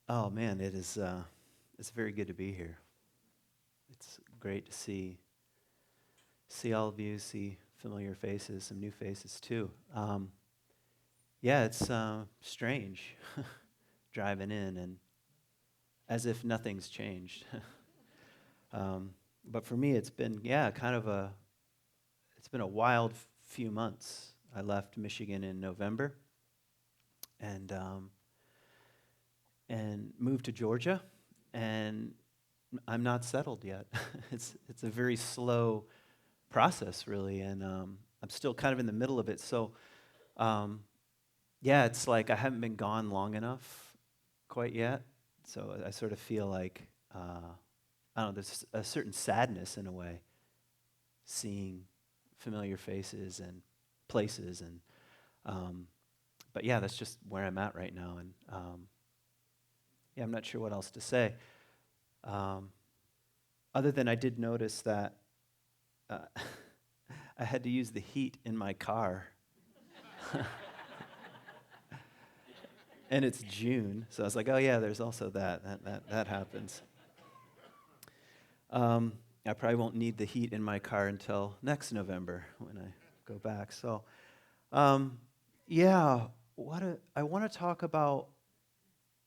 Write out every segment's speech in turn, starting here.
Oh man, it's very good to be here. It's great to see all of you, see familiar faces, some new faces too. Yeah, it's strange driving in and as if nothing's changed. But for me, it's been it's been a wild few months. I left Michigan in November and moved to Georgia, and I'm not settled yet. It's a very slow process, really, and I'm still kind of in the middle of it. So, um, yeah, it's like I haven't been gone long enough quite yet. So I sort of feel like I don't know. There's a certain sadness in a way, seeing familiar faces and places, and um, but yeah, that's just where I'm at right now, and yeah, I'm not sure what else to say. Um, Other than I did notice that uh, I had to use the heat in my car. And it's June, so I was like, oh yeah, there's also that happens. Um, I probably won't need the heat in my car until next November when I go back. So, um, yeah, I want to talk about,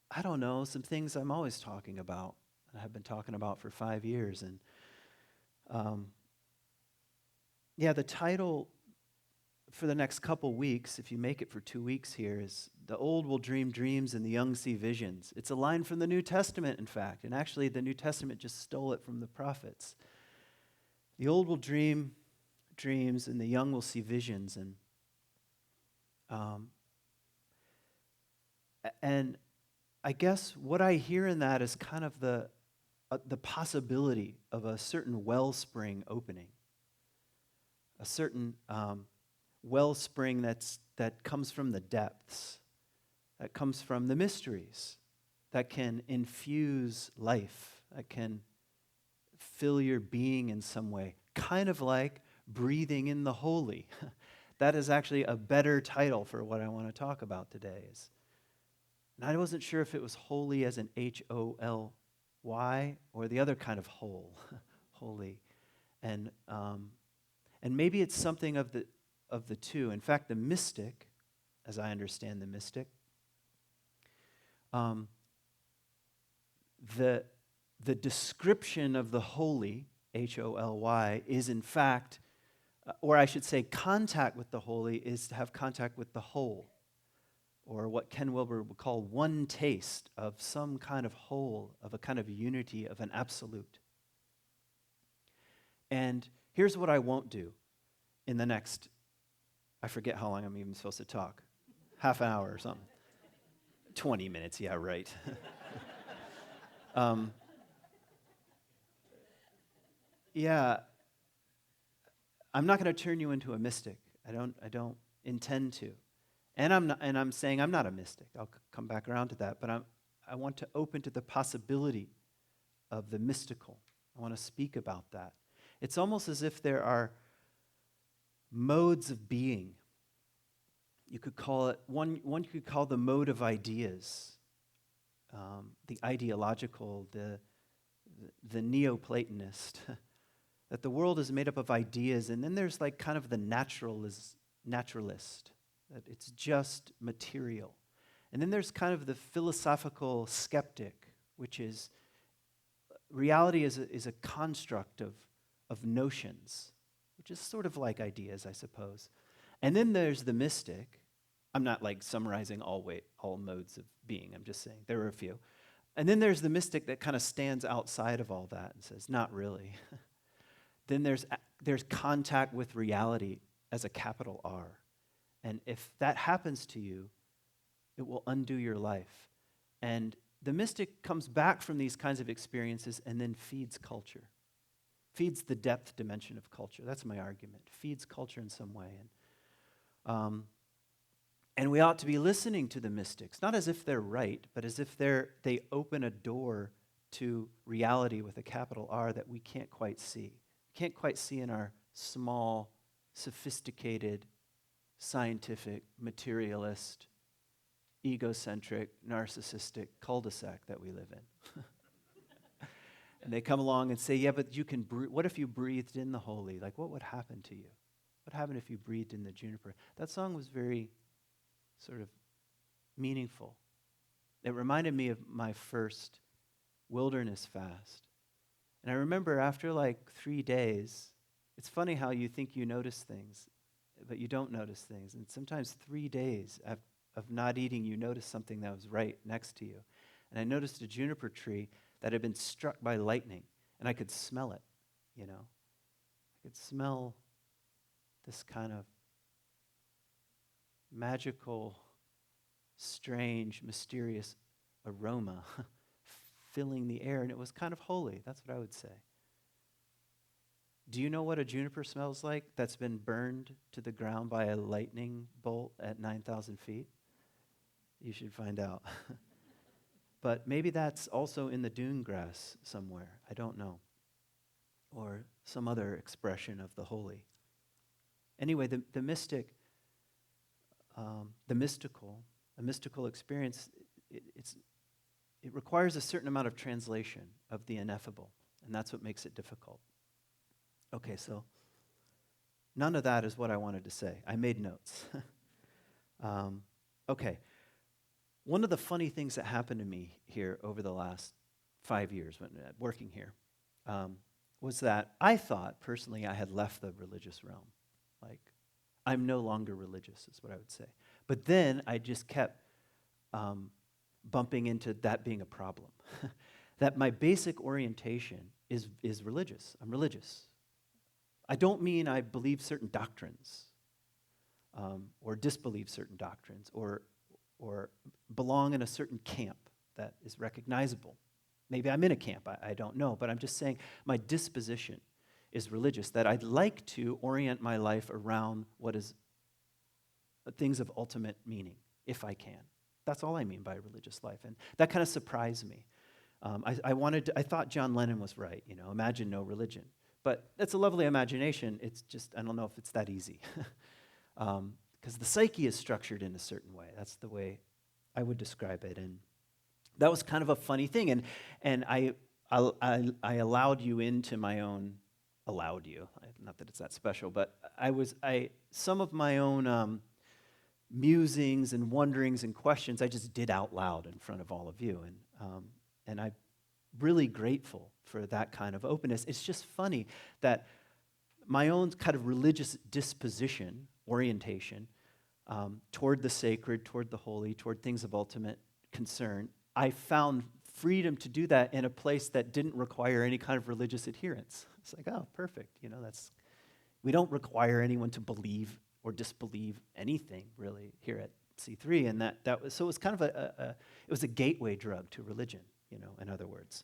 I don't know, some things I'm always talking about. I have been talking about for 5 years, and um, yeah, the title for the next couple weeks, if you make it for 2 weeks here, is "The Old Will Dream Dreams and the Young See Visions." It's a line from the New Testament, in fact, and actually the New Testament just stole it from the prophets. The old will dream dreams, and the young will see visions, um, and I guess what I hear in that is kind of the possibility of a certain wellspring opening, a certain wellspring that comes from the depths, that comes from the mysteries, that can infuse life, that can fill your being in some way, kind of like breathing in the holy. That is actually a better title for what I want to talk about today. And I wasn't sure if it was holy as an Holy or the other kind of whole, holy, and and maybe it's something of the two. In fact, the mystic, as I understand the mystic, um, the the description of the holy, Holy, is in fact, or I should say, contact with the holy is to have contact with the whole, or what Ken Wilber would call one taste of some kind of whole, of a kind of unity, of an absolute. And here's what I won't do in the next, I forget how long I'm even supposed to talk, half an hour or something. 20 minutes, yeah, right. um, yeah, I'm not going to turn you into a mystic. I don't intend to. And I'm saying I'm not a mystic. I'll come back around to that, but I want to open to the possibility of the mystical. I want to speak about that. It's almost as if there are modes of being. You could call it, one you could call the mode of ideas, the ideological, the Neoplatonist, that the world is made up of ideas, and then there's like kind of the naturalist, that it's just material. And then there's kind of the philosophical skeptic, which is reality is a construct of notions, which is sort of like ideas, I suppose. And then there's the mystic. I'm not like summarizing all modes of being. I'm just saying there are a few. And then there's the mystic that kind of stands outside of all that and says, not really. Then there's contact with reality as a capital R. And if that happens to you, it will undo your life. And the mystic comes back from these kinds of experiences and then feeds culture, feeds the depth dimension of culture. That's my argument. Feeds culture in some way. And we ought to be listening to the mystics, not as if they're right, but as if they open a door to reality with a capital R that we can't quite see. Can't quite see in our small, sophisticated, scientific, materialist, egocentric, narcissistic cul-de-sac that we live in. And they come along and say, yeah, but you can what if you breathed in the holy? Like, what would happen to you? What happened if you breathed in the juniper? That song was very sort of meaningful. It reminded me of my first wilderness fast. And I remember after like 3 days, it's funny how you think you notice things, but you don't notice things. And sometimes 3 days of not eating, you notice something that was right next to you. And I noticed a juniper tree that had been struck by lightning, and I could smell it, you know. I could smell this kind of magical, strange, mysterious aroma filling the air, and it was kind of holy. That's what I would say. Do you know what a juniper smells like that's been burned to the ground by a lightning bolt at 9,000 feet? You should find out. But maybe that's also in the dune grass somewhere. I don't know. Or some other expression of the holy. Anyway, the mystic, a mystical experience, it requires a certain amount of translation of the ineffable, and that's what makes it difficult. Okay, so none of that is what I wanted to say. I made notes. Okay. One of the funny things that happened to me here over the last 5 years when working here was that I thought, personally, I had left the religious realm. Like, I'm no longer religious, is what I would say. But then I just kept bumping into that being a problem. That my basic orientation is religious. I'm religious. I don't mean I believe certain doctrines or disbelieve certain doctrines or belong in a certain camp that is recognizable. Maybe I'm in a camp, I don't know, but I'm just saying my disposition is religious, that I'd like to orient my life around what is things of ultimate meaning, if I can. That's all I mean by religious life, and that kind of surprised me. I thought John Lennon was right, imagine no religion. But that's a lovely imagination, it's just, I don't know if it's that easy. Because the psyche is structured in a certain way. That's the way I would describe it. And that was kind of a funny thing. And I allowed you into my own, not that it's that special, but some of my own musings and wonderings and questions I just did out loud in front of all of you. And I'm really grateful for that kind of openness. It's just funny that my own kind of religious disposition, orientation, toward the sacred, toward the holy, toward things of ultimate concern, I found freedom to do that in a place that didn't require any kind of religious adherence. It's like, oh, perfect. We don't require anyone to believe or disbelieve anything really here at C3, and that was so. It was kind of it was a gateway drug to religion. In other words.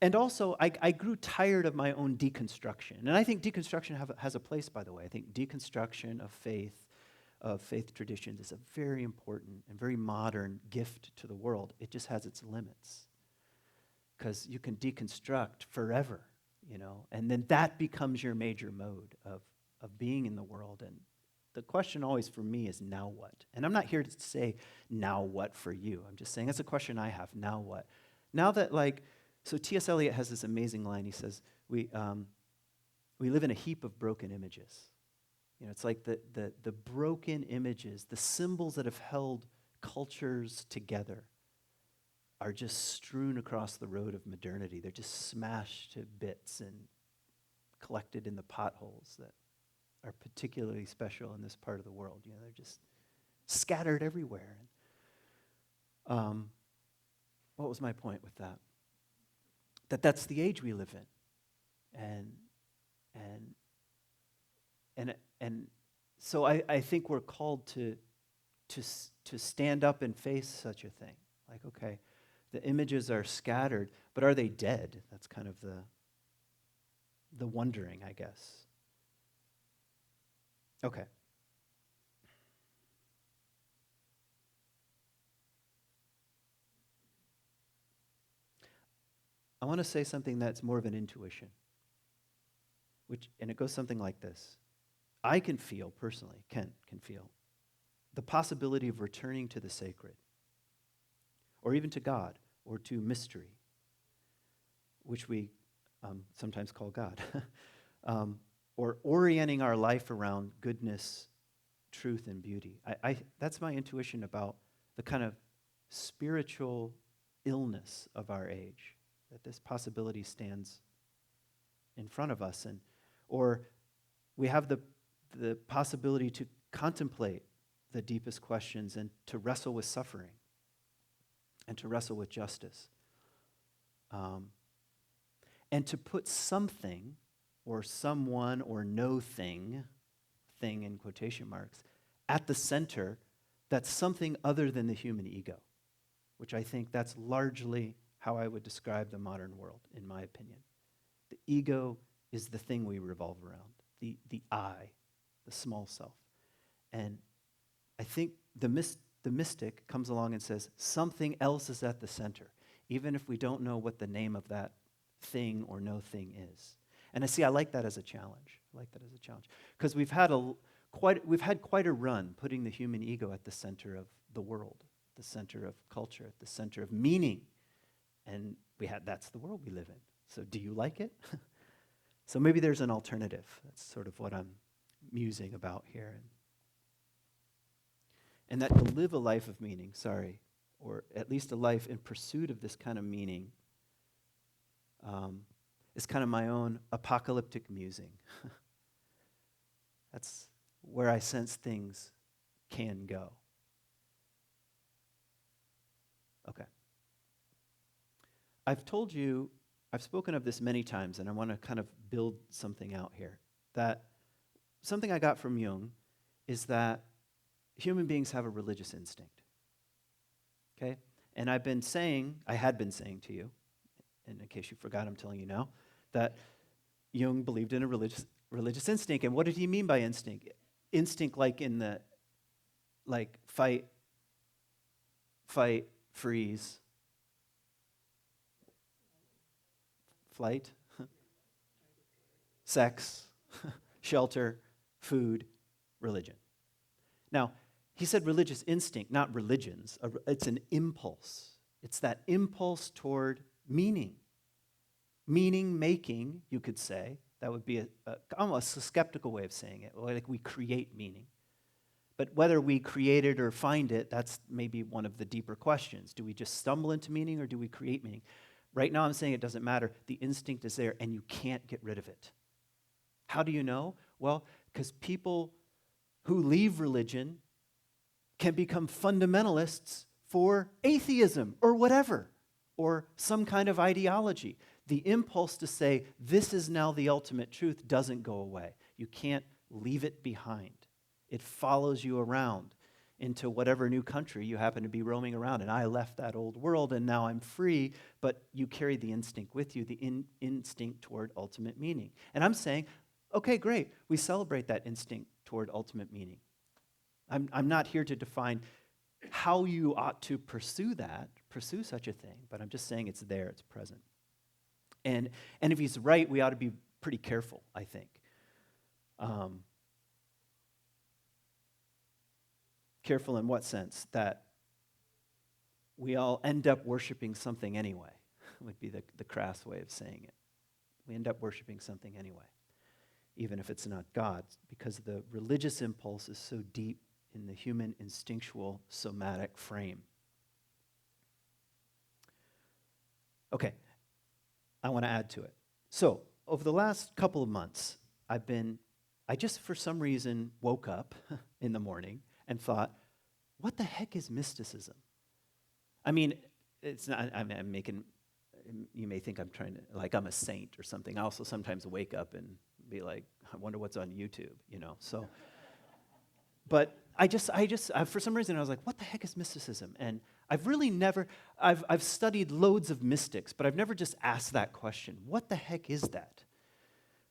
And also, I grew tired of my own deconstruction. And I think deconstruction has a place, by the way. I think deconstruction of faith traditions, is a very important and very modern gift to the world. It just has its limits. Because you can deconstruct forever, and then that becomes your major mode of being in the world. And the question always for me is, now what? And I'm not here to say, now what for you. I'm just saying, that's a question I have, now what? Now that, so T.S. Eliot has this amazing line. He says, we live in a heap of broken images. It's like the broken images, the symbols that have held cultures together are just strewn across the road of modernity. They're just smashed to bits and collected in the potholes that are particularly special in this part of the world. They're just scattered everywhere. What was my point with that? That's the age we live in. And so I think we're called to stand up and face such a thing. Like, okay, the images are scattered, but are they dead? That's kind of the wondering, I guess. Okay. I want to say something that's more of an intuition, and it goes something like this. I can feel personally, can feel, the possibility of returning to the sacred, or even to God, or to mystery, which we sometimes call God, or orienting our life around goodness, truth, and beauty. That's my intuition about the kind of spiritual illness of our age, that this possibility stands in front of us, or we have the possibility to contemplate the deepest questions and to wrestle with suffering and to wrestle with justice. And to put something or someone or no thing in quotation marks, at the center that's something other than the human ego, which I think that's largely how I would describe the modern world, in my opinion. The ego is the thing we revolve around, the I, the small self. And I think the mystic comes along and says, something else is at the center, even if we don't know what the name of that thing or no thing is. And I like that as a challenge. I like that as a challenge. Because we've had quite a run putting the human ego at the center of the world, the center of culture, at the center of meaning. And that's the world we live in. So do you like it? So maybe there's an alternative. That's sort of what I'm musing about here. And that to live a life of meaning, or at least a life in pursuit of this kind of meaning, is kind of my own apocalyptic musing. That's where I sense things can go. Okay. I've spoken of this many times, and I want to kind of build something out here. That something I got from Jung is that human beings have a religious instinct. Okay? And I had been saying to you, and in case you forgot, I'm telling you now, that Jung believed in a religious instinct. And what did he mean by instinct? Instinct like in the, fight, freeze, flight, sex, shelter, food, religion. Now, he said religious instinct, not religions. It's an impulse. It's that impulse toward meaning. Meaning making, you could say. That would be almost a skeptical way of saying it. Like we create meaning. But whether we create it or find it, that's maybe one of the deeper questions. Do we just stumble into meaning or do we create meaning? Right now I'm saying it doesn't matter. The instinct is there and you can't get rid of it. How do you know? Well, because people who leave religion can become fundamentalists for atheism or whatever, or some kind of ideology. The impulse to say, this is now the ultimate truth doesn't go away. You can't leave it behind. It follows you around into whatever new country you happen to be roaming around. And I left that old world and now I'm free, but you carry the instinct with you, the instinct toward ultimate meaning. And I'm saying, okay, great. We celebrate that instinct toward ultimate meaning. I'm not here to define how you ought to pursue such a thing, but I'm just saying it's there, it's present. And if he's right, we ought to be pretty careful, I think. Careful in what sense? That we all end up worshiping something anyway, would be the crass way of saying it. We end up worshiping something anyway, even if it's not God, because the religious impulse is so deep in the human instinctual somatic frame. Okay, I want to add to it. So, over the last couple of months, I just for some reason woke up in the morning and thought, what the heck is mysticism? I mean, it's not, I'm making, you may think I'm trying to, like I'm a saint or something. I also sometimes wake up and be like, I wonder what's on YouTube, so. But I just, for some reason, I was like, what the heck is mysticism? And I've really never, I've studied loads of mystics, but I've never just asked that question. What the heck is that?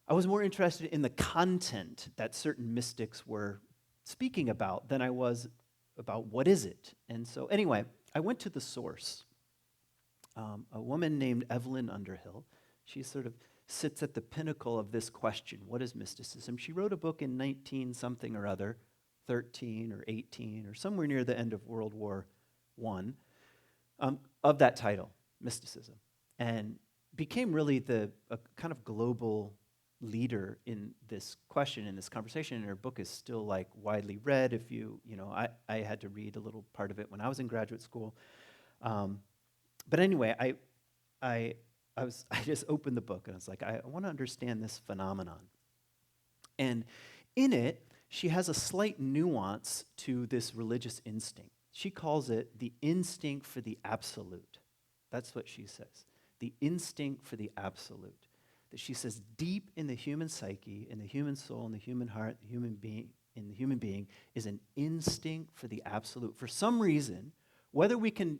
I was more interested in the content that certain mystics were speaking about than I was about what is it. And so anyway, I went to the source. A woman named Evelyn Underhill. She's sort of sits at the pinnacle of this question, what is mysticism? She wrote a book in 19-something or other, 13 or 18, or somewhere near the end of World War I, of that title, Mysticism, and became really a kind of global leader in this question, in this conversation, and her book is still like widely read. If I had to read a little part of it when I was in graduate school. But anyway, I just opened the book and I was like, I want to understand this phenomenon. And in it, she has a slight nuance to this religious instinct. She calls it the instinct for the absolute. That's what she says. The instinct for the absolute. That she says deep in the human psyche, in the human soul, in the human heart, in the human being is an instinct for the absolute. For some reason, whether we can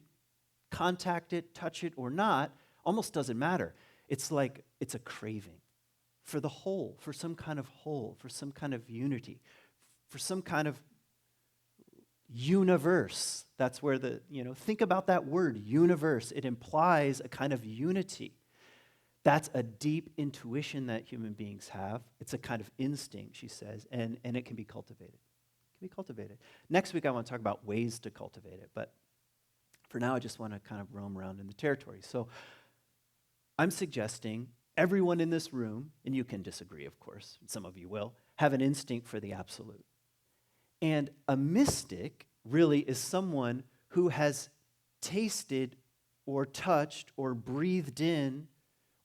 contact it, touch it, or not, almost doesn't matter. It's like it's a craving for the whole, for some kind of whole, for some kind of unity, for some kind of universe. That's where think about that word, universe. It implies a kind of unity. That's a deep intuition that human beings have. It's a kind of instinct, she says, and it can be cultivated. It can be cultivated. Next week, I want to talk about ways to cultivate it, but for now, I just want to kind of roam around in the territory. So I'm suggesting everyone in this room, and you can disagree, of course, some of you will, have an instinct for the absolute. And a mystic really is someone who has tasted or touched or breathed in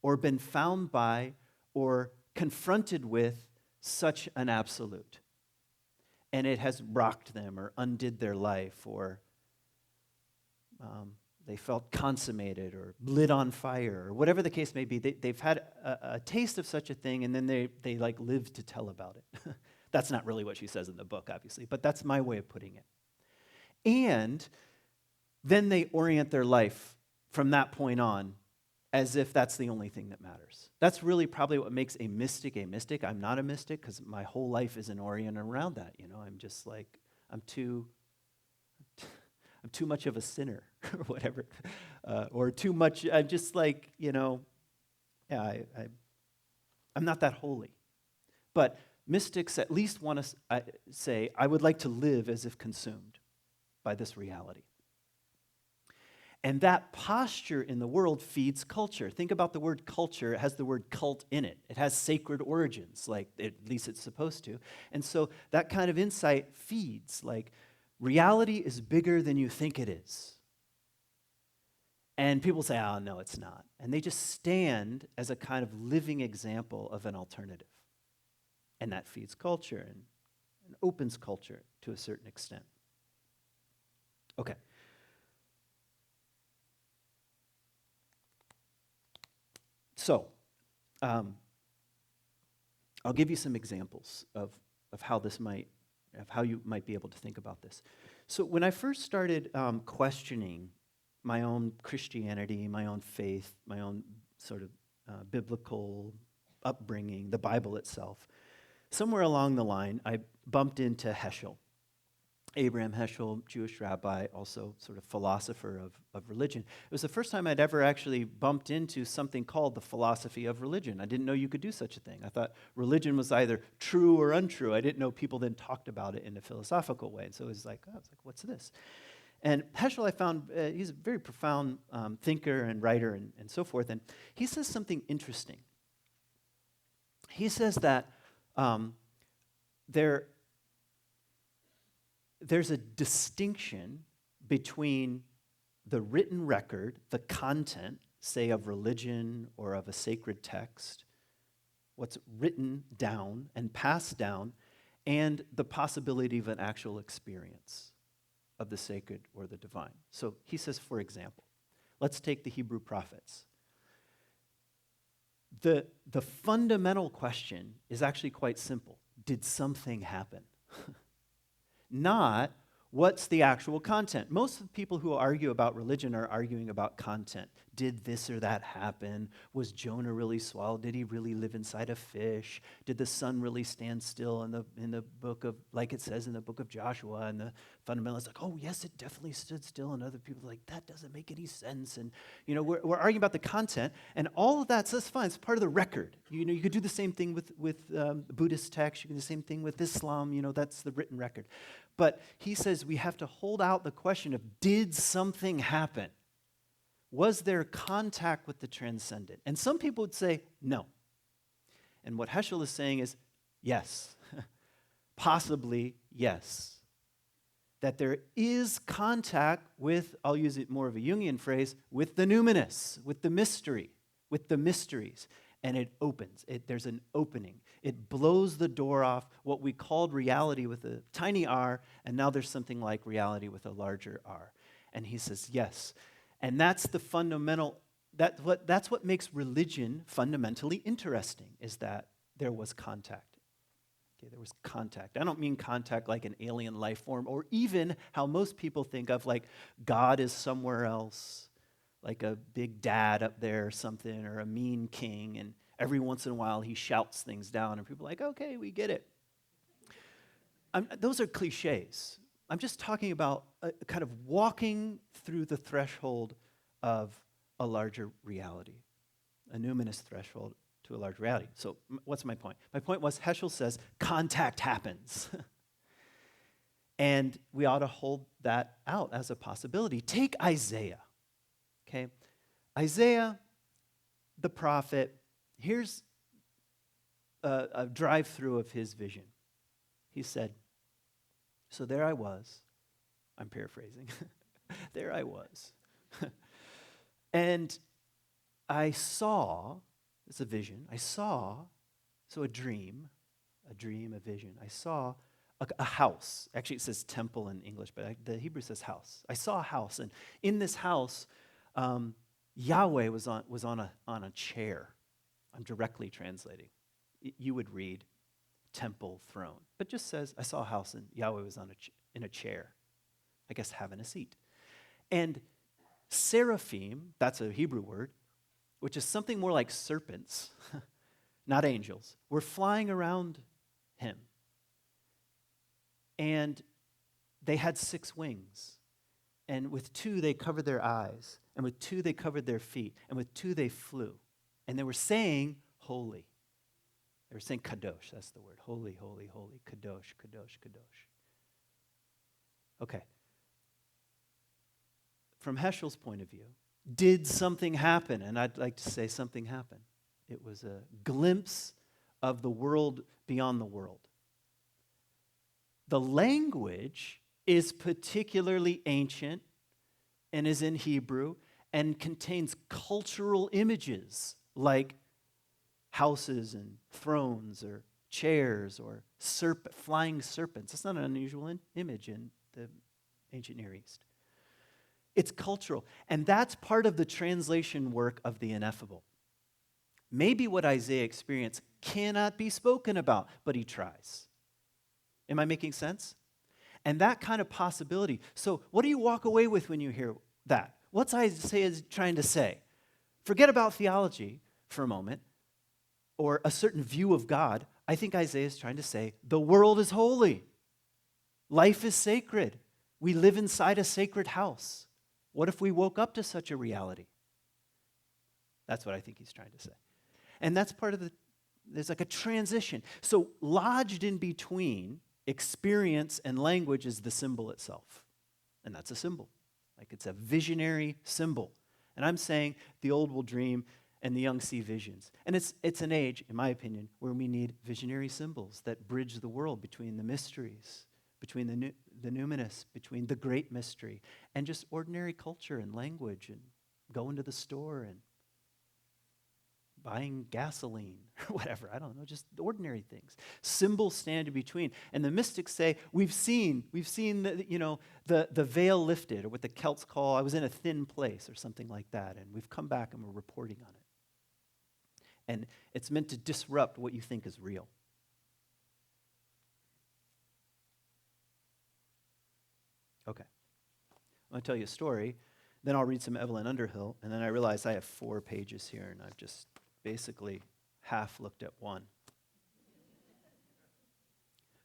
or been found by or confronted with such an absolute. And it has rocked them or undid their life, or they felt consummated or lit on fire, or whatever the case may be. They've had a taste of such a thing, and then they like live to tell about it. That's not really what she says in the book, obviously, but that's my way of putting it. And then they orient their life from that point on as if that's the only thing that matters. That's really probably what makes a mystic a mystic. I'm not a mystic because my whole life isn't oriented around that. I'm just like, I'm too much of a sinner or whatever, or too much. I'm just like, I'm not that holy. But mystics at least want to say, I would like to live as if consumed by this reality. And that posture in the world feeds culture. Think about the word culture. It has the word cult in it. It has sacred origins, at least it's supposed to. And so that kind of insight feeds, like, reality is bigger than you think it is. And people say, oh, no, it's not. And they just stand as a kind of living example of an alternative. And that feeds culture and opens culture to a certain extent. Okay. So, I'll give you some examples of how you might be able to think about this. So when I first started questioning my own Christianity, my own faith, my own sort of biblical upbringing, the Bible itself, somewhere along the line, I bumped into Heschel. Abraham Heschel, Jewish rabbi, also sort of philosopher of religion. It was the first time I'd ever actually bumped into something called the philosophy of religion. I didn't know you could do such a thing. I thought religion was either true or untrue. I didn't know people then talked about it in a philosophical way. And so it was like, what's this? And Heschel, I found, he's a very profound thinker and writer and so forth. And he says something interesting. He says that there's a distinction between the written record, the content, say, of religion or of a sacred text, what's written down and passed down, and the possibility of an actual experience of the sacred or the divine. So he says, for example, let's take the Hebrew prophets. The fundamental question is actually quite simple. Did something happen? Not what's the actual content. Most of the people who argue about religion are arguing about content. did this or that happen? Was Jonah really swallowed? Did he really live inside a fish? Did the sun really stand still in the book of, like it says in the book of Joshua? And the fundamentalists like, oh yes, it definitely stood still. And other people are like, that doesn't make any sense. And we're arguing about the content, and all of that's fine. It's part of the record. You could do the same thing with Buddhist texts. You can do the same thing with Islam. That's the written record. But he says we have to hold out the question of, did something happen? Was there contact with the transcendent? And some people would say no. And what Heschel is saying is yes, possibly yes. That there is contact with, I'll use it more of a Jungian phrase, with the numinous, with the mystery, with the mysteries. And it opens. There's an opening. It blows the door off what we called reality with a tiny r, and now there's something like reality with a larger r. And he says, yes. And that's the fundamental, that's what makes religion fundamentally interesting, is that there was contact. Okay, there was contact. I don't mean contact like an alien life form, or even how most people think of, like God is somewhere else, like a big dad up there or something, or a mean king, and every once in a while he shouts things down, and people are like, okay, we get it. Those are cliches. I'm just talking about kind of walking through the threshold of a larger reality, a numinous threshold to a large reality. So what's my point? My point was, Heschel says contact happens. And we ought to hold that out as a possibility. Take Isaiah. Okay, Isaiah, the prophet, here's a drive-through of his vision. He said, so there I was, I'm paraphrasing, there I was. And I saw, it's a vision, a dream, a vision. I saw a house. Actually, it says temple in English, but the Hebrew says house. I saw a house, and in this house, Yahweh was on a chair. I'm directly translating. You would read temple, throne, but just says I saw a house and Yahweh was in a chair, I guess having a seat. And seraphim, that's a Hebrew word, which is something more like serpents, not angels, were flying around him. And they had 6 wings. And with 2, they covered their eyes. And with 2, they covered their feet. And with 2, they flew. And they were saying, holy. They were saying kadosh, that's the word. Holy, holy, holy. Kadosh, kadosh, kadosh. Okay. From Heschel's point of view, did something happen? And I'd like to say something happened. It was a glimpse of the world beyond the world. The language is particularly ancient and is in Hebrew and contains cultural images like houses and thrones or chairs or flying serpents. It's not an unusual image in the ancient Near East. It's cultural, and that's part of the translation work of the ineffable. Maybe what Isaiah experienced cannot be spoken about, but he tries. Am I making sense? And that kind of possibility. So what do you walk away with when you hear that? What's Isaiah trying to say? Forget about theology for a moment, or a certain view of God. I think Isaiah is trying to say, the world is holy. Life is sacred. We live inside a sacred house. What if we woke up to such a reality? That's what I think he's trying to say. And that's part of there's like a transition. So lodged in between experience and language is the symbol itself. And that's a symbol. Like it's a visionary symbol. And I'm saying the old will dream and the young see visions. And it's an age, in my opinion, where we need visionary symbols that bridge the world between the mysteries, between the numinous, between the great mystery, and just ordinary culture and language, and going to the store and buying gasoline or whatever. I don't know, just ordinary things. Symbols stand in between. And the mystics say, we've seen the veil lifted, or what the Celts call, I was in a thin place, or something like that, and we've come back and we're reporting on it. And it's meant to disrupt what you think is real. Okay. I'm going to tell you a story Then I'll read some Evelyn Underhill, and then I realize I have 4 pages here, and I've just basically half looked at one.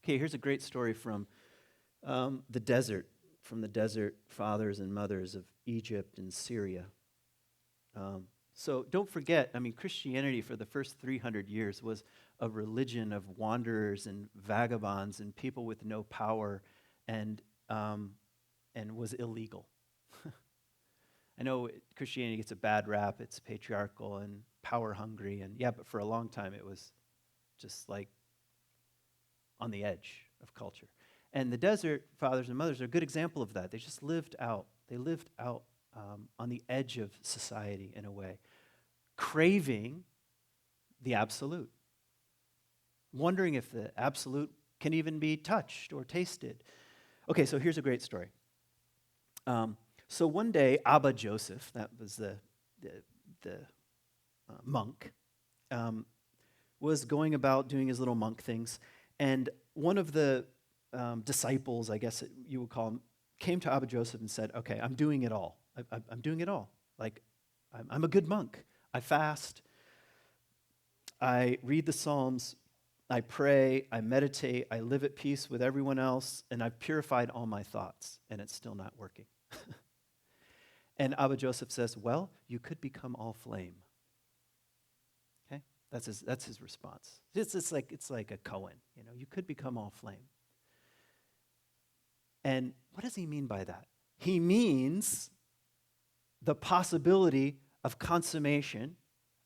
Okay, here's a great story from the desert fathers and mothers of Egypt and Syria. So don't forget, Christianity for the first 300 years was a religion of wanderers and vagabonds and people with no power, and was illegal. I know Christianity gets a bad rap. It's patriarchal and power hungry, and but for a long time it was just like on the edge of culture. And the desert fathers and mothers are a good example of that. They just lived out. They lived out on the edge of society in a way, craving the absolute, wondering if the absolute can even be touched or tasted. Okay, so here's a great story. So one day, Abba Joseph, that was the monk, was going about doing his little monk things, and one of the disciples, I guess you would call him, came to Abba Joseph and said, "Okay, I'm doing it all. I'm doing it all. Like, I'm a good monk. I fast. I read the Psalms. I pray. I meditate. I live at peace with everyone else, and I've purified all my thoughts, and it's still not working." And Abba Joseph says, "Well, you could become all flame." Okay, that's his response. It's like a koan, you could become all flame. And what does he mean by that? He means the possibility of consummation,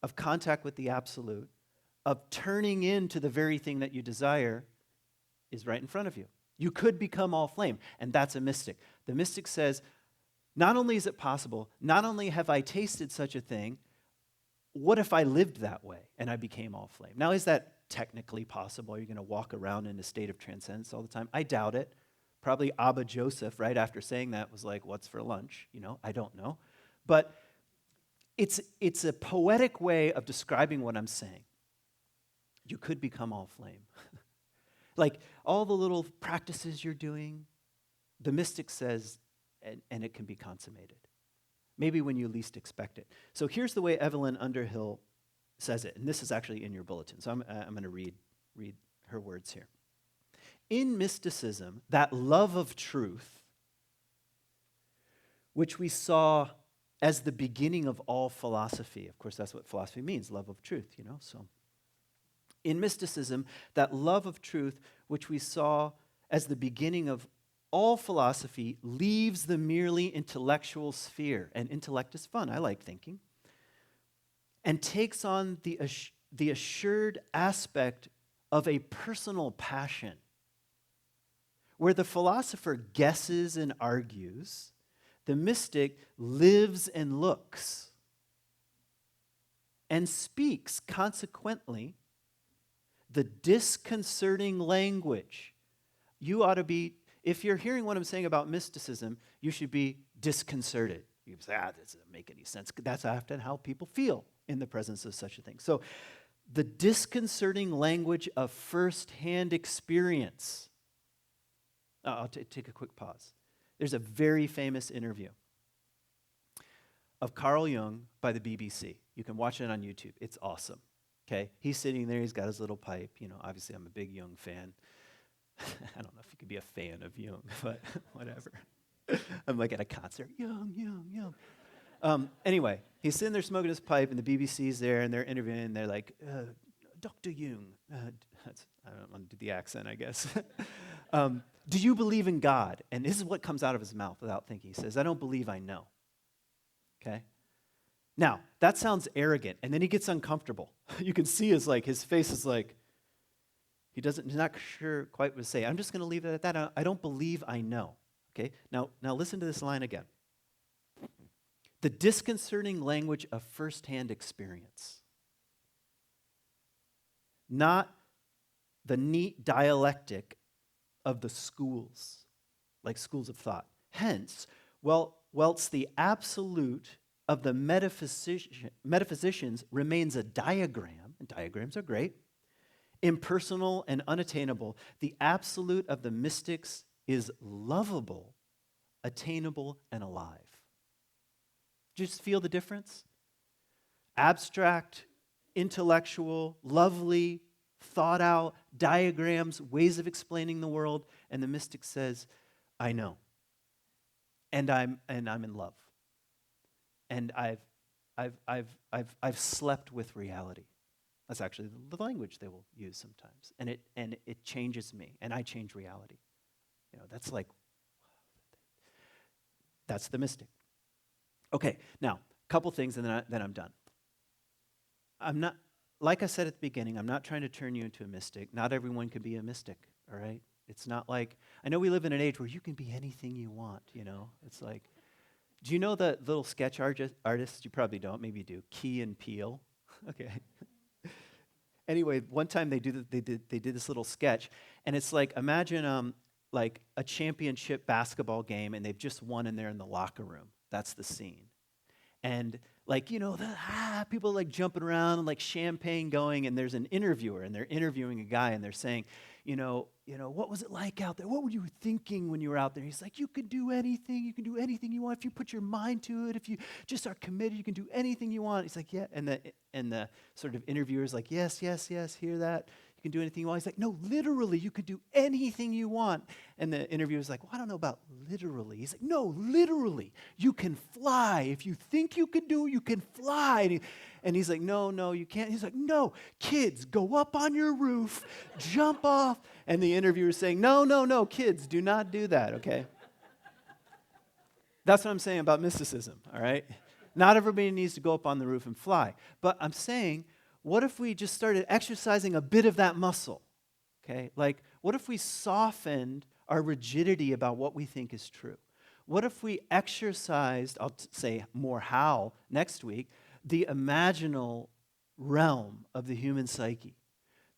of contact with the absolute, of turning into the very thing that you desire is right in front of you. You could become all flame, and that's a mystic. The mystic says, not only is it possible, not only have I tasted such a thing, what if I lived that way and I became all flame? Now, is that technically possible? Are you going to walk around in a state of transcendence all the time? I doubt it. Probably Abba Joseph, right after saying that, was like, "What's for lunch?" I don't know. But it's a poetic way of describing what I'm saying. You could become all flame. Like all the little practices you're doing, the mystic says, and it can be consummated. Maybe when you least expect it. So here's the way Evelyn Underhill says it, and this is actually in your bulletin. So I'm going to read her words here. In mysticism, that love of truth, which we saw as the beginning of all philosophy, of course, that's what philosophy means, love of truth, So in mysticism, that love of truth, which we saw as the beginning of all philosophy, leaves the merely intellectual sphere. And intellect is fun. I like thinking. And takes on the assured aspect of a personal passion, where the philosopher guesses and argues, the mystic lives and looks and speaks, consequently, the disconcerting language. You ought to be, if you're hearing what I'm saying about mysticism, you should be disconcerted. You say, that doesn't make any sense. That's often how people feel in the presence of such a thing. So the disconcerting language of firsthand experience. I'll take a quick pause. There's a very famous interview of Carl Jung by the BBC. You can watch it on YouTube. It's awesome. Okay, he's sitting there. He's got his little pipe. Obviously, I'm a big Jung fan. I don't know if you could be a fan of Jung, but whatever. I'm like at a concert. Jung. Anyway, he's sitting there smoking his pipe, and the BBC's there, and they're interviewing. And they're like, "Dr. Jung." I don't want to do the accent, I guess. "Do you believe in God?" And this is what comes out of his mouth without thinking. He says, "I don't believe I know." Okay? Now, that sounds arrogant, and then he gets uncomfortable. You can see his face is like, he's not sure quite what to say. I'm just going to leave it at that. I don't believe I know. Okay? Now listen to this line again. The disconcerting language of firsthand experience. Not the neat dialectic of the schools, like schools of thought. Hence, whilst the absolute of the metaphysicians remains a diagram, and diagrams are great, impersonal and unattainable, the absolute of the mystics is lovable, attainable, and alive. Just feel the difference? Abstract, intellectual, lovely, thought out diagrams, ways of explaining the world, and the mystic says, I know. And I'm in love. And I've slept with reality. That's actually the language they will use sometimes. And it changes me, and I change reality. That's that's the mystic. Okay, now, a couple things, and then I'm done. I'm not, like I said at the beginning, I'm not trying to turn you into a mystic. Not everyone can be a mystic, all right? It's not like, I know we live in an age where you can be anything you want, It's like, do you know the little sketch artists? You probably don't, maybe you do. Key and Peele. Okay. Anyway, one time they did this little sketch, and it's like, imagine like a championship basketball game, and they've just won, and they're in the locker room. That's the scene. And people like jumping around and like champagne going, and there's an interviewer, and they're interviewing a guy, and they're saying, what was it like out there? What were you thinking when you were out there? He's like, you can do anything you want if you put your mind to it. If you just are committed, you can do anything you want. He's like, yeah, and the sort of interviewer's like, yes, hear that. You can do anything you want. He's like, no, literally, you could do anything you want. And the interviewer's like, well, I don't know about literally. He's like, no, literally, you can fly. If you think you can do it, you can fly. And he's like, no, you can't. He's like, no, kids, go up on your roof, jump off. And the interviewer's saying, no, kids, do not do that, okay? That's what I'm saying about mysticism, all right? Not everybody needs to go up on the roof and fly. But I'm saying, what if we just started exercising a bit of that muscle, okay? Like, what if we softened our rigidity about what we think is true? What if we exercised, I'll say more how next week, the imaginal realm of the human psyche?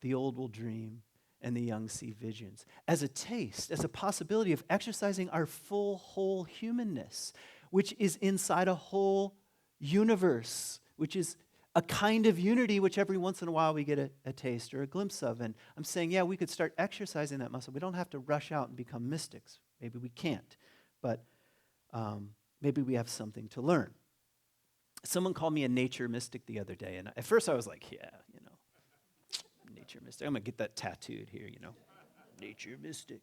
The old will dream and the young see visions. As a taste, as a possibility of exercising our full, whole humanness, which is inside a whole universe, which is a kind of unity which every once in a while we get a taste or a glimpse of. And I'm saying, yeah, we could start exercising that muscle. We don't have to rush out and become mystics. Maybe we can't, but maybe we have something to learn. Someone called me a nature mystic the other day, and at first I was like, yeah, nature mystic. I'm going to get that tattooed here, nature mystic.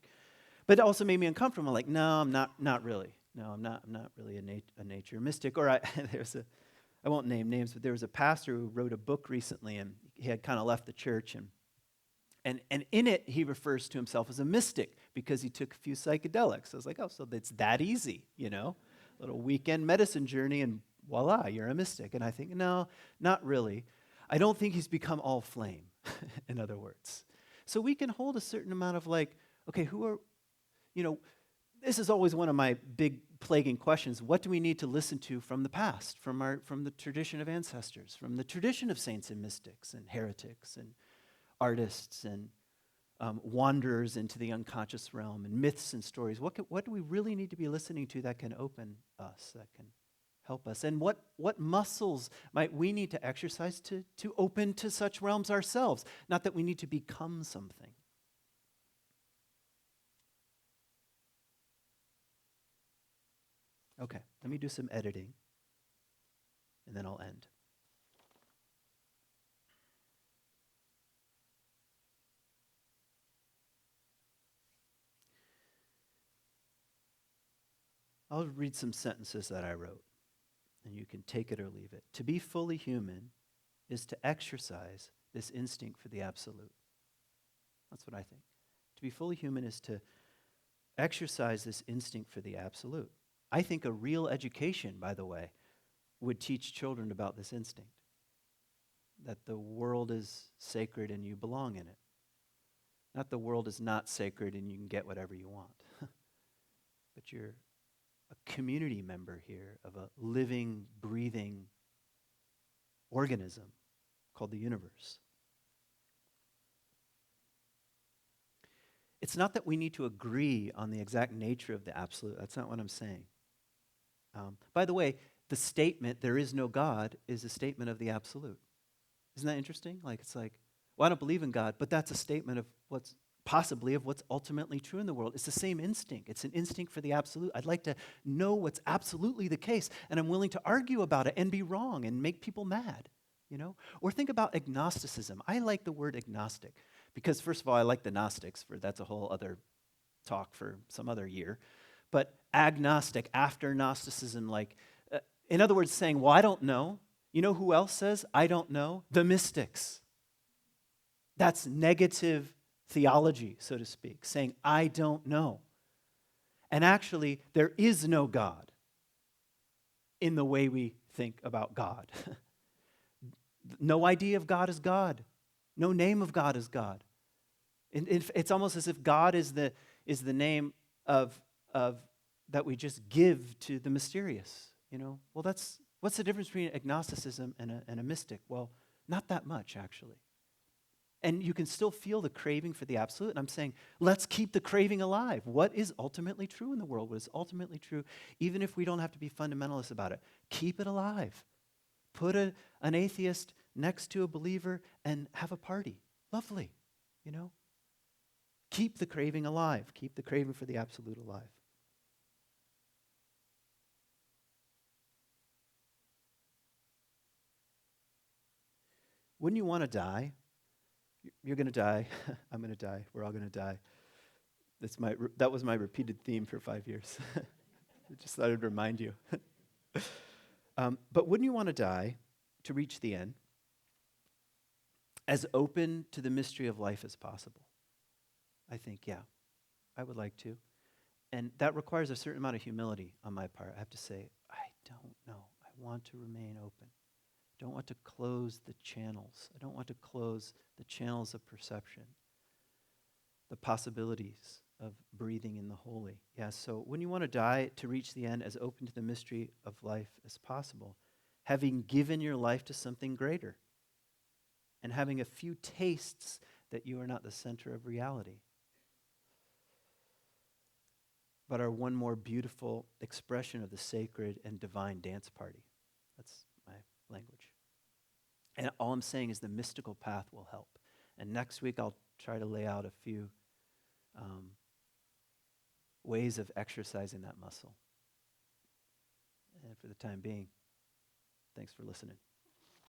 But it also made me uncomfortable. I'm like, no, I'm not really. No, I'm not really a nature mystic. Or I won't name names, but there was a pastor who wrote a book recently, and he had kind of left the church, and in it he refers to himself as a mystic because he took a few psychedelics. I was like, oh, so it's that easy, little weekend medicine journey, and voila, you're a mystic. And I think, no, not really. I don't think he's become all flame, in other words. So we can hold a certain amount of okay, this is always one of my big plaguing questions. What do we need to listen to from the past, from the tradition of ancestors, from the tradition of saints and mystics and heretics and artists and wanderers into the unconscious realm and myths and stories? What do we really need to be listening to that can open us, that can help us? And what muscles might we need to exercise to open to such realms ourselves? Not that we need to become something. Okay, let me do some editing, and then I'll end. I'll read some sentences that I wrote, and you can take it or leave it. To be fully human is to exercise this instinct for the absolute. That's what I think. To be fully human is to exercise this instinct for the absolute. I think a real education, by the way, would teach children about this instinct, that the world is sacred and you belong in it. Not the world is not sacred and you can get whatever you want. But you're a community member here of a living, breathing organism called the universe. It's not that we need to agree on the exact nature of the absolute. That's not what I'm saying. By the way, the statement, there is no God, is a statement of the absolute. Isn't that interesting? It's like, well, I don't believe in God, but that's a statement of what's possibly of what's ultimately true in the world. It's the same instinct. It's an instinct for the absolute. I'd like to know what's absolutely the case, and I'm willing to argue about it and be wrong and make people mad, you know? Or think about agnosticism. I like the word agnostic because, first of all, I like the Gnostics, that's a whole other talk for some other year. But agnostic, after Gnosticism, in other words, saying, well, I don't know. You know who else says, I don't know? The mystics. That's negative theology, so to speak, saying, I don't know. And actually, there is no God in the way we think about God. No idea of God is God. No name of God is God. It's almost as if God is the name of that we just give to the mysterious. You know, well, what's the difference between agnosticism and a mystic? Well, not that much, actually. And you can still feel the craving for the absolute. And I'm saying, let's keep the craving alive. What is ultimately true in the world? What is ultimately true, even if we don't have to be fundamentalists about it? Keep it alive. Put an atheist next to a believer and have a party. Lovely, you know? Keep the craving alive. Keep the craving for the absolute alive. Wouldn't you want to die? You're going to die. I'm going to die. We're all going to die. That was my repeated theme for 5 years. I just thought I'd remind you. But wouldn't you want to die to reach the end as open to the mystery of life as possible? I think, yeah, I would like to. And that requires a certain amount of humility on my part. I have to say, I don't know. I want to remain open. I don't want to close the channels. I don't want to close the channels of perception, the possibilities of breathing in the holy. Yeah, so when you want to die to reach the end as open to the mystery of life as possible, having given your life to something greater and having a few tastes that you are not the center of reality, but are one more beautiful expression of the sacred and divine dance party. That's my language. And all I'm saying is the mystical path will help. And next week I'll try to lay out a few ways of exercising that muscle. And for the time being, thanks for listening.